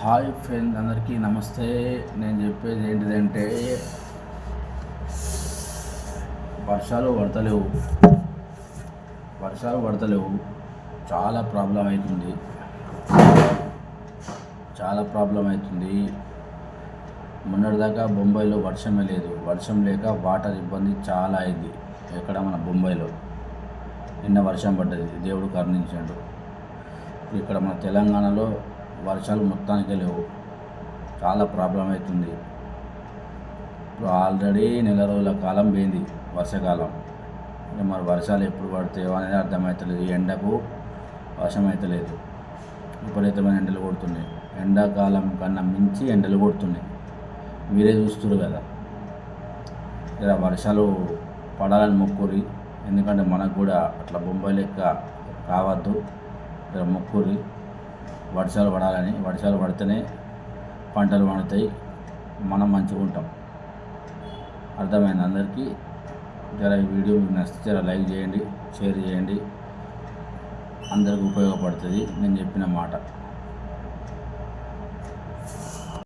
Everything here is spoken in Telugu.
హాయ్ ఫ్రెండ్, అందరికీ నమస్తే. నేను చెప్పేది ఏంటిదంటే, వర్షాలు పడతలేవు. చాలా ప్రాబ్లం అవుతుంది. మొన్నటిదాకా బొంబాయిలో వర్షమే లేదు. వర్షం లేక వాటర్ ఇబ్బంది చాలా అయింది. ఎక్కడ మన బొంబాయిలో నిన్న వర్షం పడ్డది, దేవుడు కరుణించాడు. ఇక్కడ మన తెలంగాణలో వర్షాలు మొత్తానికే లేవు. చాలా ప్రాబ్లం అవుతుంది. ఇప్పుడు ఆల్రెడీ నెల రోజుల కాలం పోయింది వర్షాకాలం. మరి వర్షాలు ఎప్పుడు పడతాయో అనేది అర్థమవుతలేదు. ఎండకు వర్షం అవుతలేదు. విపరీతమైన ఎండలు కొడుతున్నాయి. ఎండాకాలం కన్నా మించి ఎండలు కొడుతున్నాయి. మీరే చూస్తున్నారు కదా. ఇలా వర్షాలు పడాలని మొక్కురి. ఎందుకంటే మనకు కూడా అట్లా బొంబాయి లెక్క కావద్దు. ఇలా మొక్కురి వర్షాలు పడాలని. వర్షాలు పడితేనే పంటలు పండుతాయి, మనం మంచిగా ఉంటాం. అర్థమైంది అందరికీ. జర ఈ వీడియో మీకు నచ్చితే జర లైక్ చేయండి, షేర్ చేయండి. అందరికి ఉపయోగపడుతుంది నేను చెప్పిన మాట.